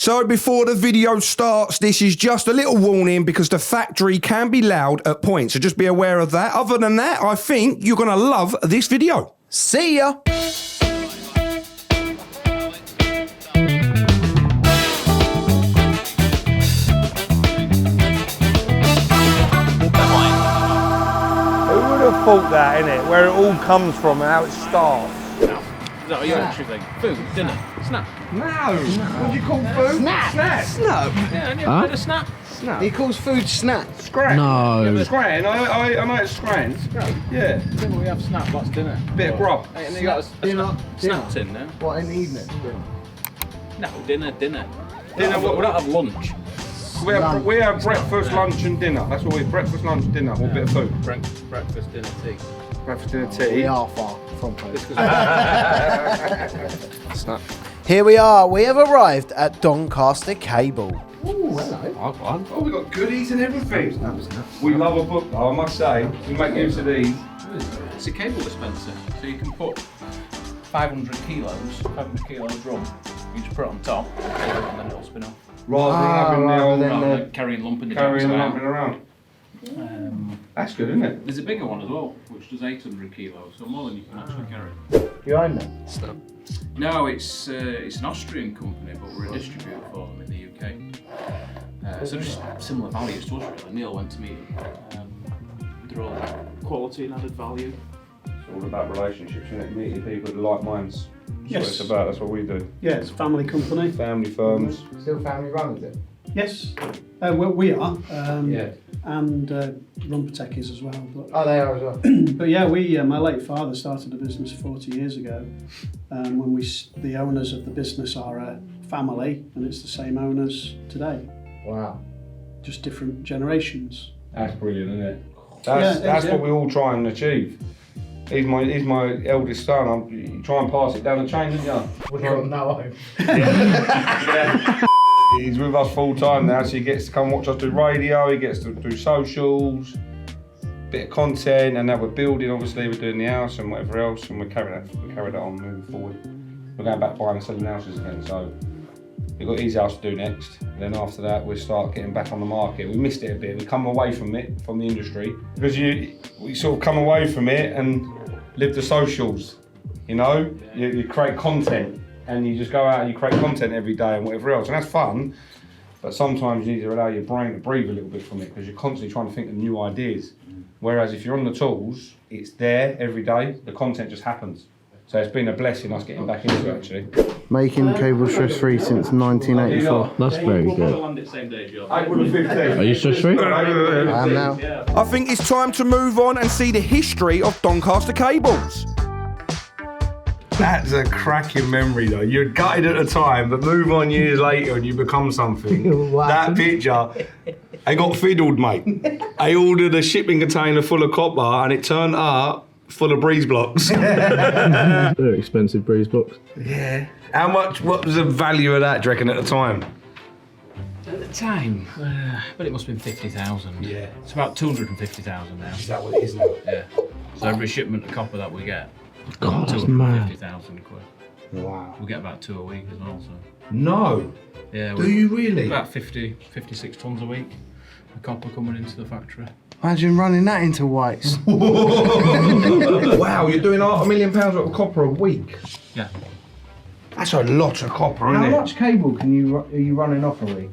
So before the video starts, this is just a little warning because the factory can be loud at points, so just be aware of that. Other than that, I think you're going to love this video. See ya! Thought that, innit? Where it all comes from and how it starts. No. Is that your entry thing? Food, dinner, snap. No. What do you call food? Snap. Snap. Snap. Yeah, and you ever heard of snap? Snap. He calls food snap. Scran. No. Scran. I know it's scran. Yeah. Then we have snap, that's dinner. Bit of grub. And then you got a snap tin now. What, in the evening? No, dinner. Dinner, We don't have lunch. We have breakfast, lunch and dinner. That's what we breakfast, lunch, dinner. What bit of food? Breakfast, dinner, tea. Breakfast, dinner, tea. We are far from place. Here we are. We have arrived at Doncaster Cable. Ooh, hello. Oh, we got goodies and everything. We love a book, though, I must say. We make use of these. It's a cable dispenser, so you can put 500 kilo drum. You just put it on top, and then it'll spin off. Rather Rather carrying lump in the around. That's good, isn't it? There's a bigger one as well, which does 800 kilos, so more than you can actually carry. You own them? No, it's an Austrian company, but we're a distributor for them in the UK. So just similar values to us, really. Neil went to meet them. They're all quality and added value. It's all about relationships, isn't it? Meeting people with like minds. That's Yes. what it's about, that's what we do. Yeah, it's a family company. Family firms. Still family run, is it? Yes. Well, we are. Yeah. And Rumpertech is as well. But, Oh, they are as well. but yeah, my late father started a business 40 years ago. When the owners of the business are a family, and it's the same owners today. Wow. Just different generations. That's brilliant, isn't it? Yeah, That's yeah. what we all try and achieve. He's my eldest son. You try and pass it down the chain, didn't you? We've got no home. Yeah. He's with us full time now, so he gets to come watch us do radio, he gets to do socials, bit of content, and now we're building, obviously, we're doing the house and whatever else, and we carry that on moving forward. We're going back buying and selling houses again, so we've got his house to do next. Then after that, we'll start getting back on the market. We missed it a bit, we come away from it, from the industry, because we sort of come away from it and live the socials, you know? You create content. And you just go out and you create content every day and whatever else, and that's fun. But sometimes you need to allow your brain to breathe a little bit from it because you're constantly trying to think of new ideas. Whereas if you're on the tools, it's there every day. The content just happens. So it's been a blessing us getting back into it actually. Making cable stress-free since 1984. That's very good. I would have 15. Are you stress-free? I am now. I think it's time to move on and see the history of Doncaster Cables. That's a cracking memory though. You're gutted at the time, but move on years later and you become something. Wow. That picture, I got fiddled, mate. I ordered a shipping container full of copper and it turned up full of breeze blocks. They're expensive breeze blocks. Yeah. What was the value of that, do you reckon, at the time? At the time, but it must have been 50,000. Yeah. It's about 250,000 now. Is that what it is now? Yeah. So every shipment of copper that we get, God, that's mad. 250,000 quid. Wow. We get about 2 a week as well, so. No. Yeah. Do you really? About 56 tonnes a week of copper coming into the factory. Imagine running that into whites. Wow, you're doing £500,000 worth of copper a week. Yeah. That's a lot of copper, isn't How it? much cable are you running off a week?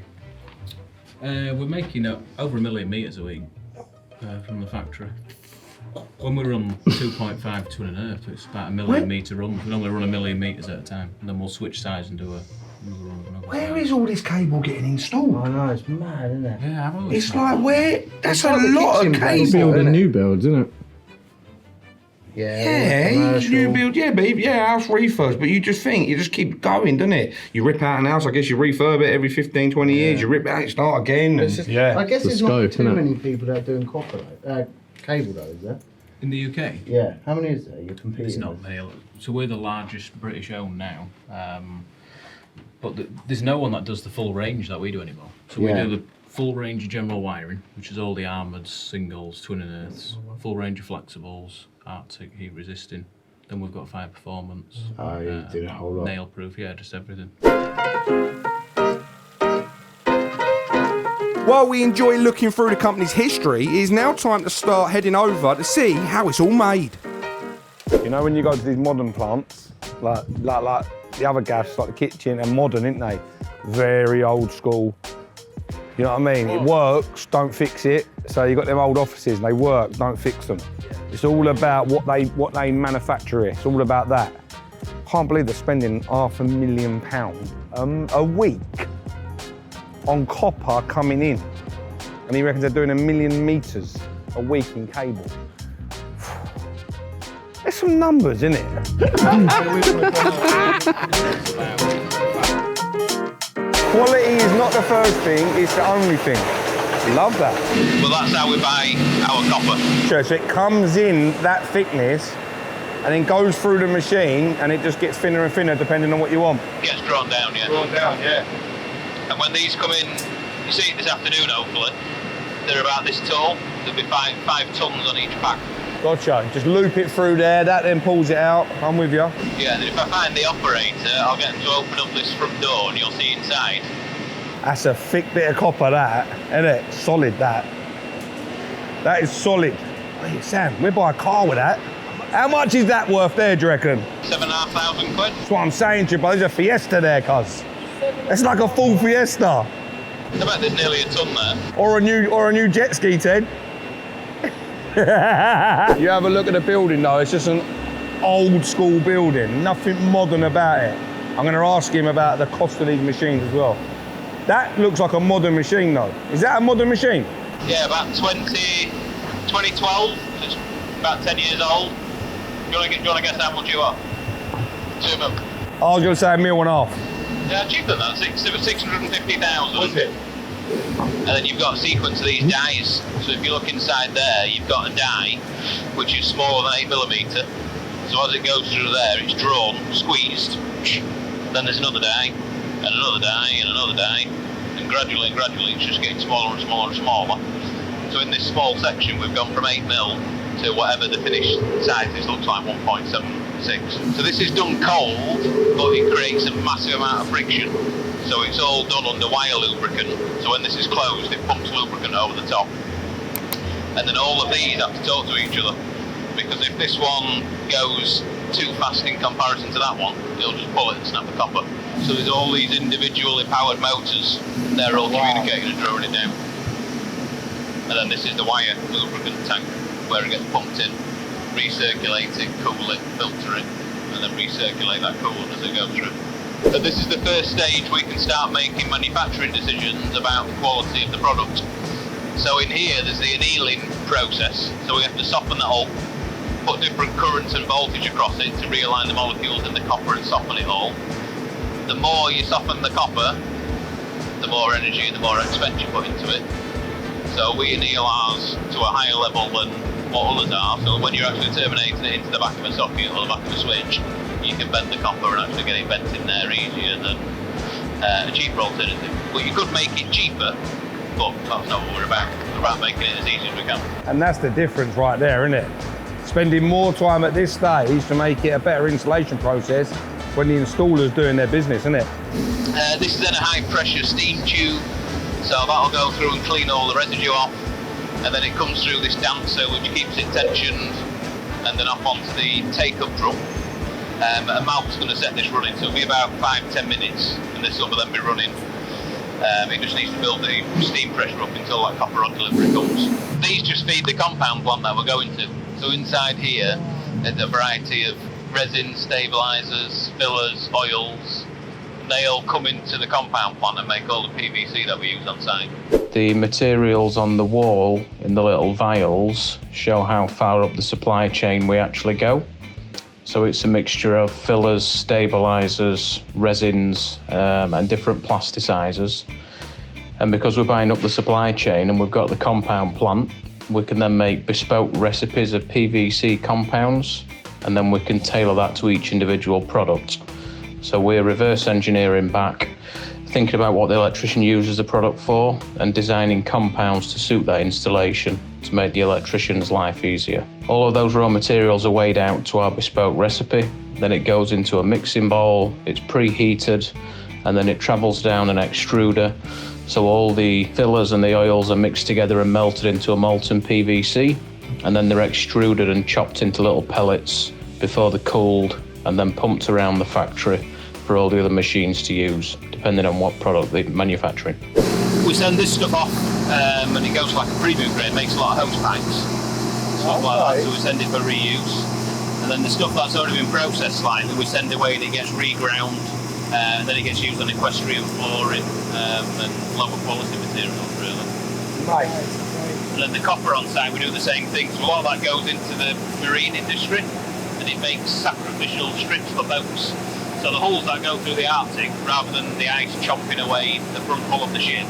We're making over 1 million metres a week from the factory. When we run 2.5 to 1.5, it's about 1 million metre run. We normally run 1 million metres at a time, and then we'll switch sides and do another run. Where is all this cable getting installed? I know, it's mad, isn't it? Yeah, I've always It's like where? That's a like the lot of kitchen place. cable. Building new builds, isn't it? Yeah, you build, house refurbs, but you just keep going, doesn't it? You rip out an house, I guess you refurb it every 15, 20 years, you rip it out, start again. And, I guess The there's scope, not too innit? many people that are doing copper, cable though, is there? in the UK. Yeah. How many is there you're competing It's not with? male. So we're the largest British owned now. But there's no one that does the full range that we do anymore. So we do the full range of general wiring, which is all the armoured, singles, twin and earths, full range of flexibles, Arctic, heat resisting. Then we've got fire performance. Oh, you did a whole lot. Nail proof, yeah, just everything. While we enjoy looking through the company's history, it is now time to start heading over to see how it's all made. You know when you go to these modern plants, like the other gas, like the kitchen, and modern, isn't they? Very old school. You know what I mean? It works, don't fix it. So you got them old offices and they work, don't fix them. It's all about what they manufacture here. It's all about that. Can't believe they're spending £500,000 a week on copper coming in. And he reckons they're doing 1 million metres a week in cable. There's some numbers, isn't it? Quality is not the first thing, it's the only thing. Love that. Well, that's how we buy our copper. Sure, so it comes in that thickness and then goes through the machine and it just gets thinner and thinner depending on what you want. Gets drawn down, yeah. Drawn down, yeah. And when these come in, you see it this afternoon hopefully, they're about this tall. There'll be 5 tons on each pack. Gotcha, just loop it through there, that then pulls it out. I'm with you. Yeah, and if I find the operator, I'll get them to open up this front door and you'll see inside. That's a thick bit of copper, that, isn't it? Solid, that. That is solid. Hey, Sam, we'll buy a car with that. How much is that worth there, do you reckon? 7,500 quid. That's what I'm saying to you, but there's a Fiesta there, cuz. It's like a full Fiesta. I bet there's nearly a ton there. Or a new jet ski, Ted. You have a look at the building though, it's just an old school building, nothing modern about it. I'm going to ask him about the cost of these machines as well. That looks like a modern machine though. Is that a modern machine? Yeah, about 2012, it's about 10 years old. Do you want to guess how much you are? 2 mil. I was going to say £1.5 million. Yeah, cheaper than that, 650,000. What's it? And then you've got a sequence of these dies. So if you look inside there, you've got a die which is smaller than 8mm. So as it goes through there, it's drawn, squeezed. Then there's another die, and another die, and another die. And gradually it's just getting smaller and smaller and smaller. So in this small section, we've gone from 8mm to whatever the finished size is, looks like 1.76. So this is done cold, but it creates a massive amount of friction. So it's all done under wire lubricant. So when this is closed, it pumps lubricant over the top. And then all of these have to talk to each other. Because if this one goes too fast in comparison to that one, it'll just pull it and snap the copper. So there's all these individually powered motors. They're all communicating and drawing it down. And then this is the wire lubricant tank, where it gets pumped in, recirculate it, cool it, filter it, and then recirculate that coolant as it goes through. So this is the first stage we can start making manufacturing decisions about the quality of the product. So in here there's the annealing process, so we have to soften that all, put different currents and voltage across it to realign the molecules in the copper and soften it all. The more you soften the copper, the more energy and the more expense you put into it. So we anneal ours to a higher level than what others are, so when you're actually terminating it into the back of a socket or the back of a switch, you can bend the copper and actually get it bent in there easier than a cheaper alternative. Well, you could make it cheaper, but that's not what we're about. We're about making it as easy as we can. And that's the difference right there, isn't it? Spending more time at this stage to make it a better installation process when the installer's doing their business, isn't it? This is then a high pressure steam tube, so that'll go through and clean all the residue off, and then it comes through this dancer which keeps it tensioned, and then up onto the take-up drum. And Malcolm's going to set this running, so it'll be about 5-10 minutes, and this will then be running. It just needs to build the steam pressure up until that copper rod delivery comes. These just feed the compound plant that we're going to. So inside here, there's a variety of resins, stabilisers, fillers, oils. They all come into the compound plant and make all the PVC that we use on site. The materials on the wall in the little vials show how far up the supply chain we actually go. So it's a mixture of fillers, stabilisers, resins, and different plasticizers. And because we're buying up the supply chain and we've got the compound plant, we can then make bespoke recipes of PVC compounds, and then we can tailor that to each individual product. So we're reverse engineering back, thinking about what the electrician uses the product for and designing compounds to suit that installation to make the electrician's life easier. All of those raw materials are weighed out to our bespoke recipe, then it goes into a mixing bowl, it's preheated, and then it travels down an extruder. So all the fillers and the oils are mixed together and melted into a molten PVC, and then they're extruded and chopped into little pellets before they're cooled and then pumped around the factory for all the other machines to use, depending on what product they're manufacturing. We send this stuff off and it goes like a premium grade, makes a lot of hose pipes, stuff like that, so we send it for reuse. And then the stuff that's already been processed slightly, we send away and it gets reground, and then it gets used on equestrian flooring and lower quality materials, really. Right. And then the copper on site, we do the same thing. So a lot of that goes into the marine industry, and it makes sacrificial strips for boats. So the hulls that go through the Arctic, rather than the ice chomping away the front hull of the ship,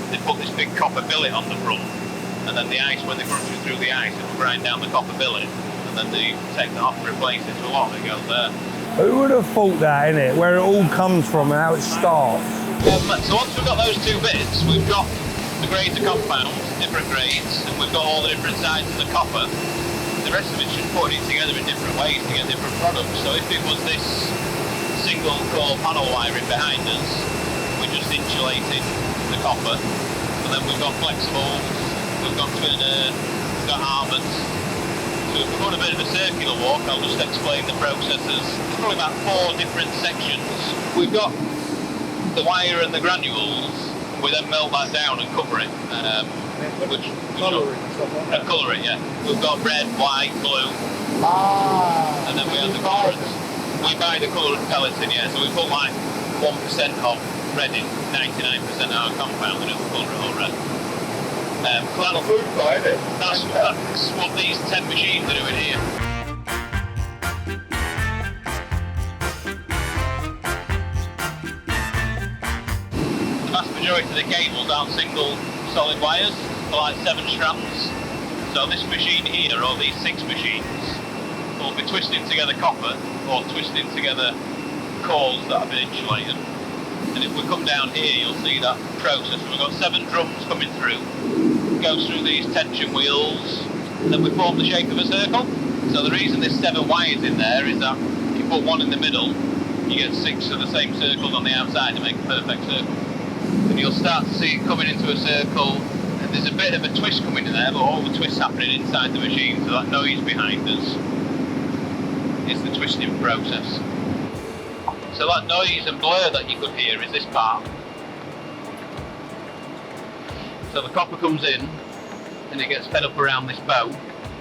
they put this big copper billet on the front, and then the ice, when they crunch it through the ice, it will grind down the copper billet, and then they take that off and replace it, so a lot of it goes there. Who would have thought that, innit? Where it all comes from and how it starts. So once we've got those two bits, we've got the grades of compounds, different grades, and we've got all the different sizes of copper. The rest of it's just putting it together in different ways to get different products. So if it was this single core panel wiring behind us, we just insulated the copper, and then we've got flexibles, we've got twinner, we've got armours. So if we're on a bit of a circular walk, I'll just explain the processes. There's probably about 4 different sections. We've got the wire and the granules. We then melt that down and cover it. Colour it, yeah. We've got red, white, blue, and then we have the colourants. We buy the coloured pellets in, yeah, so we put like 1% of red in, 99% of our compound, we don't colour it all red. Food guy, isn't it? That's what these 10 machines are doing here. The vast majority of the cables aren't single solid wires, they're like 7 strands. So this machine here, or these 6 machines, will be twisting together copper or twisting together cores that have been insulated. And if we come down here, you'll see that process. We've got 7 drums coming through. It goes through these tension wheels, and then we form the shape of a circle. So the reason there's 7 wires in there is that if you put one in the middle, you get 6 of the same circles on the outside to make a perfect circle. And you'll start to see it coming into a circle, and there's a bit of a twist coming in there, but all the twists happening inside the machine, so that noise behind us is the twisting process. So that noise and blur that you could hear is this part. So the copper comes in and it gets fed up around this bow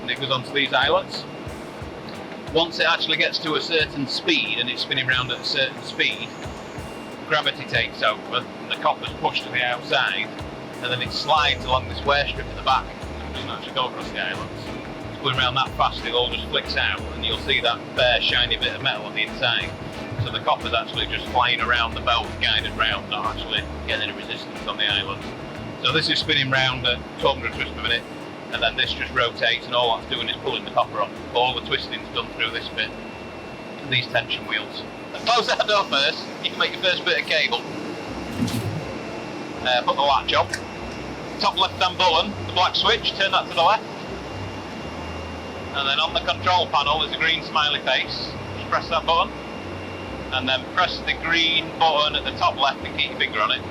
and it goes onto these eyelets. Once it actually gets to a certain speed and it's spinning around at a certain speed, gravity takes over and the copper's pushed to the outside, and then it slides along this wear strip at the back and doesn't actually go across the eyelets. It's going around that fast, it all just flicks out and you'll see that bare shiny bit of metal on the inside. So the copper's actually just flying around the belt, guided round, not actually getting any resistance on the islands. So this is spinning round at 1200 twists per minute, and then this just rotates, and all that's doing is pulling the copper up. All the twisting's done through this bit, these tension wheels. Close that door first, you can make your first bit of cable. Put the latch on. Top left-hand button, the black switch, turn that to the left. And then on the control panel is a green smiley face. Just press that button. And then press the green button at the top left and keep your finger on it.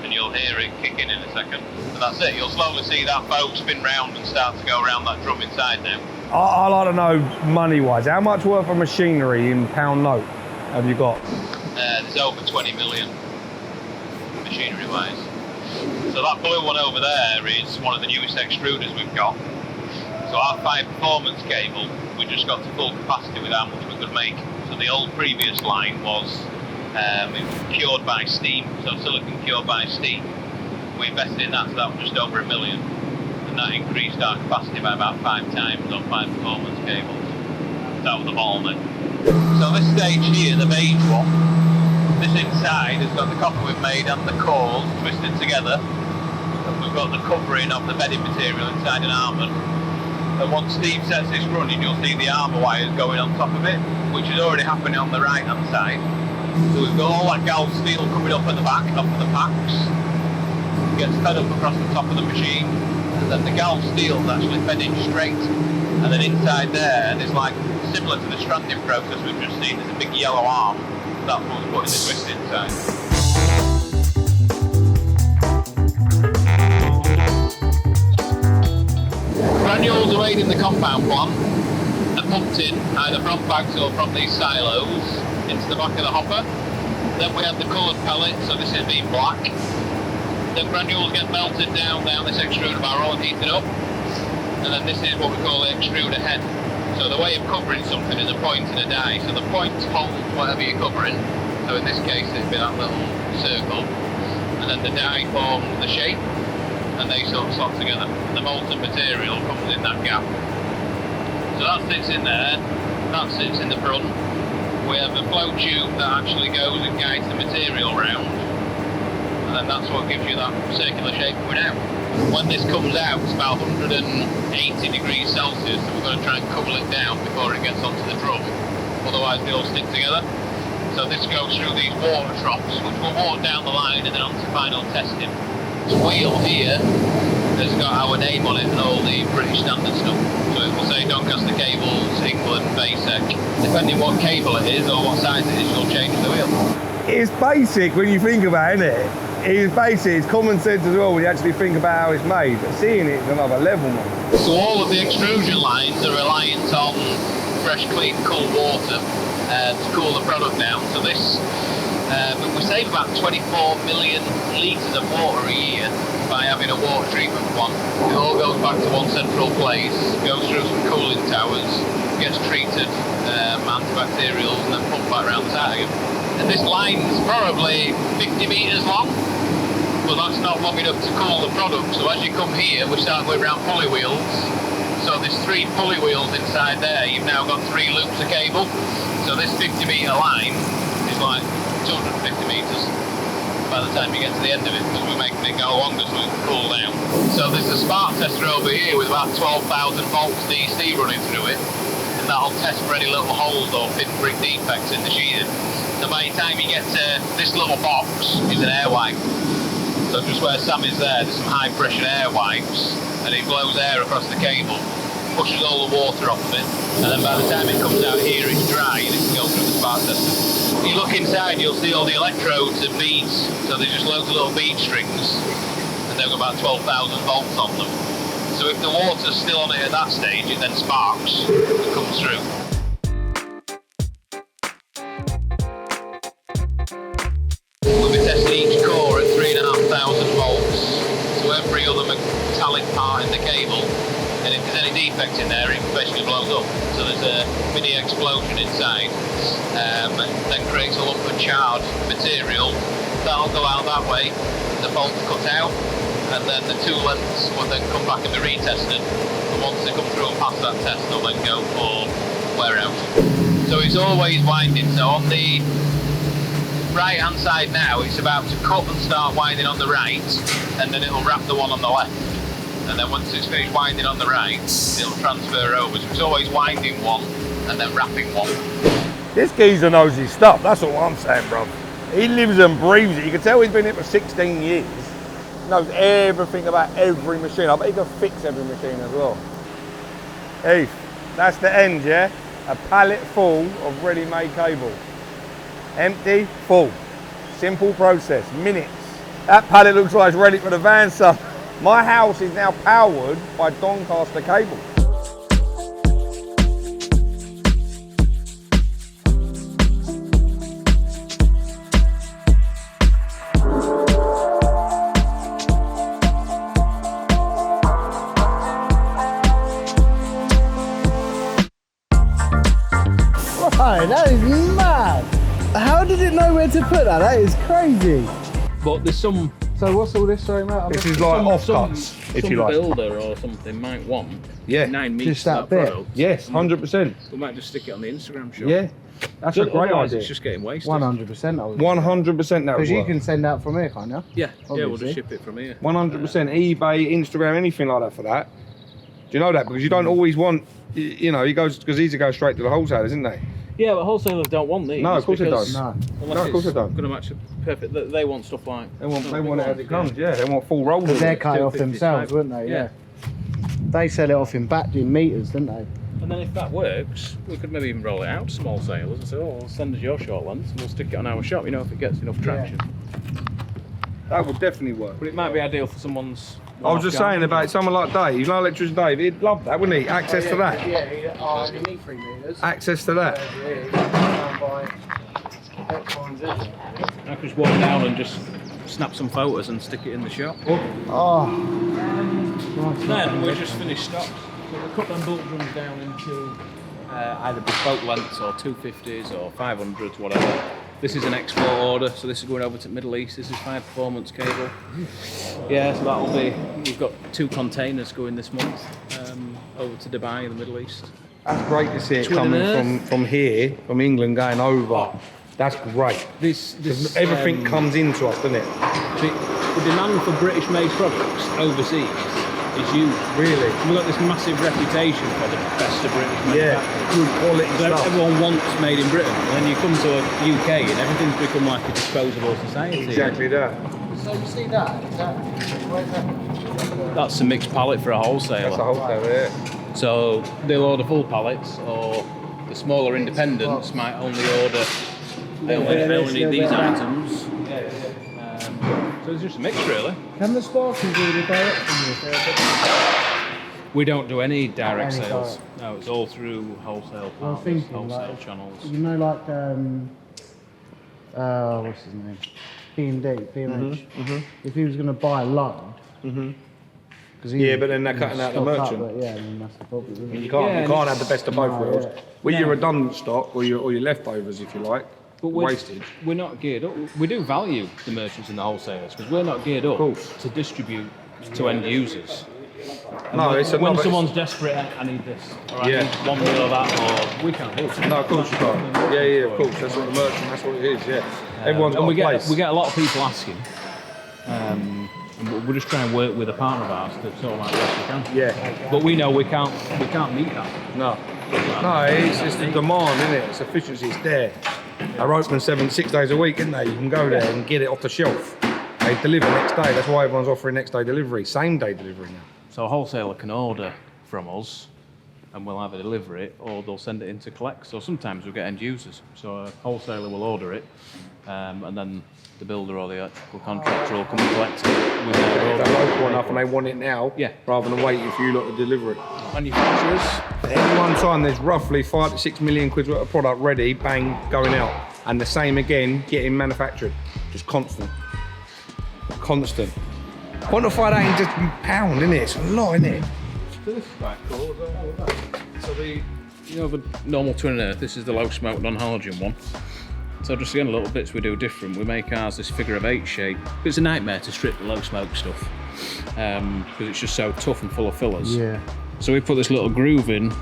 And you'll hear it kick in a second. And that's it, you'll slowly see that bow spin round and start to go around that drum inside now. I like to know money-wise, how much worth of machinery in pound note have you got? There's over 20 million machinery-wise. So that blue one over there is one of the newest extruders we've got. So our 5 performance cable, we just got to full capacity with how much we could make. So the old previous line was cured by steam, so silicon cured by steam. We invested in that, so that was just over $1 million. And that increased our capacity by about 5 times on 5 performance cables. That was the bottleneck. So this stage here, the beige one, this inside has got the copper we've made and the cores twisted together. And we've got the covering of the bedding material inside an armour. And once Steve sets this running, you'll see the armour wires going on top of it, which is already happening on the right hand side. So we've got all that gal steel coming up at the back, off of the packs. It gets fed up across the top of the machine, and then the gal steel is actually fed in straight. And then inside there, there's like, similar to the stranding process we've just seen, there's a big yellow arm that's what we're putting the twist inside. Granules are made in the compound plant and pumped in either from bags or from these silos into the back of the hopper. Then we have the coloured pellet, so this is being black. The granules get melted down this extruder barrel and heated up. And then this is what we call the extruder head. So the way of covering something is a point and a die. So the points hold whatever you're covering. So in this case it'd be that little circle. And then the die forms the shape and they sort of slot together. The molten material comes in that gap. So that sits in there, that sits in the front. We have a flow tube that actually goes and guides the material round. And then that's what gives you that circular shape coming out. When this comes out, it's about 180 degrees Celsius, so we're going to try and cool it down before it gets onto the drum. Otherwise they all stick together. So this goes through these water troughs, which will walk down the line and then onto final testing. This wheel here has got our name on it and all the British standard stuff. So it will say Doncaster Cables, England, Basic. Depending what cable it is or what size it is, you'll change the wheel. It's basic when you think about it, isn't it? It's basic, it's common sense as well when you actually think about how it's made. But seeing it is another level, man. So all of the extrusion lines are reliant on fresh, clean, cool water to cool the product down. So this, we save about 24 million litres of water a year by having a water treatment plant. It all goes back to one central place, goes through some cooling towers, gets treated, antibacterials, and then pumped back around the side again. And this line's probably 50 metres long, but that's not long enough to cool the product. So as you come here, we start going around pulley wheels. So there's 3 pulley wheels inside there. You've now got 3 loops of cable. So this 50 metre line is like 250 metres by the time you get to the end of it, because we're making it go longer so it can cool down. So there's a spark tester over here with about 12,000 volts DC running through it, and that'll test for any little holes or pinprick defects in the sheathing. So by the time you get to this little box is an air wipe. So just where Sam is there's some high pressure air wipes, and it blows air across the cable, pushes all the water off of it, and then by the time it comes out here it's dry and it can go through the spark tester. If you look inside you'll see all the electrodes and beads, so there's just loads of little bead strings, and they've got about 12,000 volts on them. So if the water's still on it at that stage, it then sparks and comes through. We'll be testing each core at 3,500 volts, so every other metallic part in the cable, and if there's any defect in there, it basically blows up. So there's a mini explosion inside, then creates a lump of charred material. That'll go out that way, the bolt's cut out, and then the 2 lengths will then come back and be retested. And once they come through and pass that test, they'll then go for wear out. So it's always winding. So on the right hand side now, it's about to cut and start winding on the right, and then it'll wrap the one on the left. And then once it's finished winding on the right, it'll transfer over. So it's always winding one and then wrapping one. This geezer knows his stuff, that's all I'm saying, bro. He lives and breathes it. You can tell he's been here for 16 years. He knows everything about every machine. I bet he can fix every machine as well. Heath, that's the end, yeah? A pallet full of ready-made cable. Empty, full. Simple process, minutes. That pallet looks like it's ready for the van, son. My house is now powered by Doncaster Cable. Right, that is mad. How did it know where to put that? That is crazy. But there's some. So what's all this, sorry, mate? This is like offcuts, if you like. Some builder or something might want 9 meters just that of bit. product. Yes, 100%. We might just stick it on the Instagram shop. Yeah, that's a great Otherwise idea. It's just getting wasted. 100%. 100% that Because would you work. can send out from here, can't you? Yeah, we'll Obviously. just ship it from here. 100%. eBay, Instagram, anything like that for that. Do you know that? Because you don't always want, you know, because these go straight to the wholesalers, isn't they? Yeah, but wholesalers don't want these. No, of course they because don't. No. Unless No, of course it's they don't. going to match it perfect. They want stuff like. They want it as it comes, yeah. They want full rolls. Because of they're it. cut off 255. themselves, wouldn't they? Yeah. They sell it off in meters, don't they? And then if that works, we could maybe even roll it out to small sailors and say, oh, well, send us your short lengths and we'll stick it on our shop, you know, if it gets enough traction. That would definitely work. But it might be ideal for someone's... I was just saying about someone like Dave, you know, electrician Dave, he'd love that, wouldn't he? Access to that. Yeah, you need 3 metres. Access to that. I could just walk down and just snap some photos and stick it in the shop. Oh. Then we just finished stock. So we cut them bolt drums down into either bespoke lengths or 250s or 500s, whatever. This is an export order, so this is going over to the Middle East. This is 5 performance cable. Yeah, so that'll be, we've got 2 containers going this month over to Dubai in the Middle East. That's great to see it coming from here, from England going over. That's great. This everything comes into us, doesn't it? The demand for British-made products overseas is huge. Really? We've got this massive reputation for the best of British manufacturing. Good quality stuff. Everyone wants made in Britain, and then you come to the UK and everything's become like a disposable society. Exactly that. So you see that? Where's that? That's a mixed pallet for a wholesaler. That's a wholesaler, yeah. So they'll order full pallets, or the smaller independents might only order, they only need these items. So it's just a mix, really. Can the Sparky do the direct from you? We don't do any direct sales. No, it's all through wholesale partners, wholesale channels. You know, like, what's his name? B&H. If he was going to buy a load, yeah, but then they're cutting out the merchant. Yeah, and that's the problem, isn't it? You can't have the best of both worlds. With your redundant stock or your leftovers, if you like, but wastage. We're not geared up. We do value the merchants and the wholesalers because we're not geared up to distribute to end users. No, when someone's desperate, I need this, or I need 1 mil of that, or we can't do it. No, of course you can't. Yeah, of course. That's what the merchant. That's what it is. Yeah. Everyone's got a place. We get a lot of people asking. And we're just trying to work with a partner of ours to sort out what we can. Yeah. But we know we can't meet that. No, it's the demand, isn't it? It's efficiency. It's there. They're open 6 days a week, isn't they? You can go there and get it off the shelf. They deliver next day. That's why everyone's offering next day delivery, same day delivery now. So a wholesaler can order from us, and we'll either deliver it or they'll send it in to collect. So sometimes we'll get end users. So a wholesaler will order it, and then the builder or the electrical contractor will come and collect it. If they're local enough and they want it now, rather than waiting for you lot to deliver it. Manufacturers. At any one time, there's roughly 5 to 6 million quid worth of product ready, bang, going out. And the same again, getting manufactured. Just constant. Constant. Quantify that in just pound, innit? It's a lot, innit? This is quite cool. So the normal twin and earth, this is the low smoke non-halogen one. So just again, little bits we do different. We make ours this figure of 8 shape. It's a nightmare to strip the low smoke stuff because it's just so tough and full of fillers. Yeah. So we put this little groove in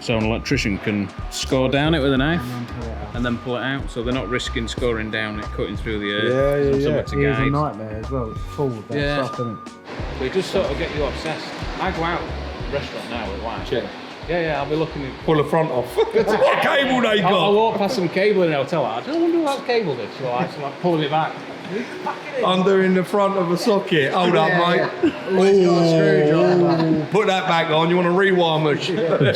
so an electrician can score down it with a knife and then pull it out. So they're not risking scoring down it, cutting through the earth. It's a nightmare as well. It's full of that stuff, isn't it? But it just sort of get you obsessed. I go out to the restaurant now with wife. Yeah, I'll be looking at... Pull the front off. What cable they got? I'll walk past some cable in the hotel. I don't wonder what cable this. So I'm like pulling it back. Undoing the front of a socket. Hold up, mate. Oh, put that back on. You want a rewind machine? Watch your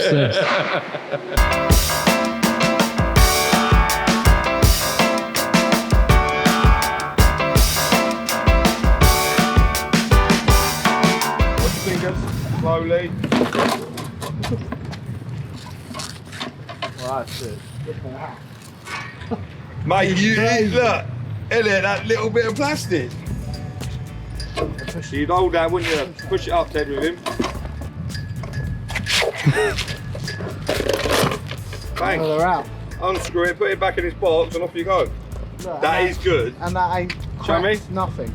fingers. Slowly. Well, that's it. Mate, you look. Isn't it, that little bit of plastic? You'd hold that, wouldn't you? Push it up, Ted, with him. Bang. Oh, they're out. Unscrew it, put it back in its box, and off you go. Look, that is good. And that ain't Show me. Nothing.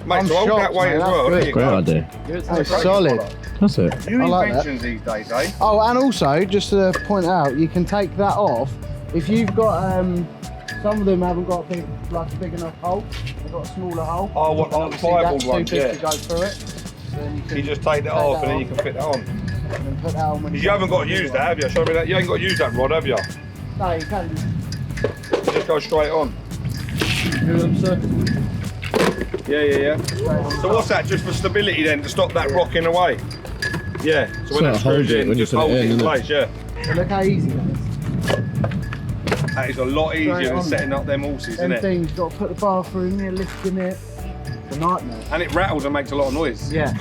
Mate, so hold that way as well. There you Great go. idea. That's solid. That's it. New I like inventions these days, eh? Oh, and also, just to point out, you can take that off. If you've got, some of them haven't got a big enough hole. They've got a smaller hole. Oh, what, like the fireball ones, to go through it. You just take that off and then you can fit that on. And then put that on when You haven't got to use that, have you? Show me that. You ain't got to use that rod, have you? No, you can. Just go straight on. Yeah. So what's that? Just for stability then, to stop that rocking away? Yeah, so when Sort it of hold screws it in, when you just put it hold it in, in innit? place, yeah. So look how easy that is. That is a lot easier Straight than on setting up them horses, isn't Them it? things, got to put the bar through in there, lifting it. It's a nightmare. And it rattles and makes a lot of noise. Yeah.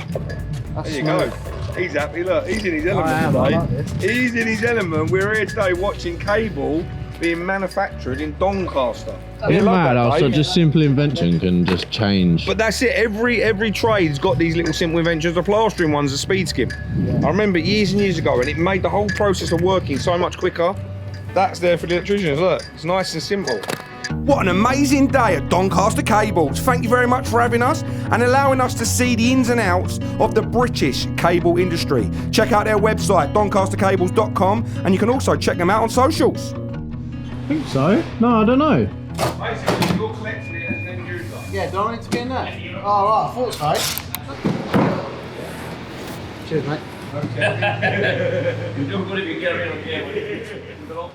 That's There you smart. go. He's happy, look, he's in his I element am, I like today. this. He's in his element. We're here today watching cable being manufactured in Doncaster. Isn't it mad how such a simple invention can just change? But that's it, every trade's got these little simple inventions. The plastering one's a speed skim. I remember years and years ago, and it made the whole process of working so much quicker. That's there for the electricians, look, it's nice and simple. What an amazing day at Doncaster Cables. Thank you very much for having us and allowing us to see the ins and outs of the British cable industry. Check out their website, doncastercables.com, and you can also check them out on socials. I think so. No, I don't know. Basically, you're collecting it as an end user. Yeah, do I need to be in there? Oh, right, I thought so. Cheers, mate. You're doing good if you carry on.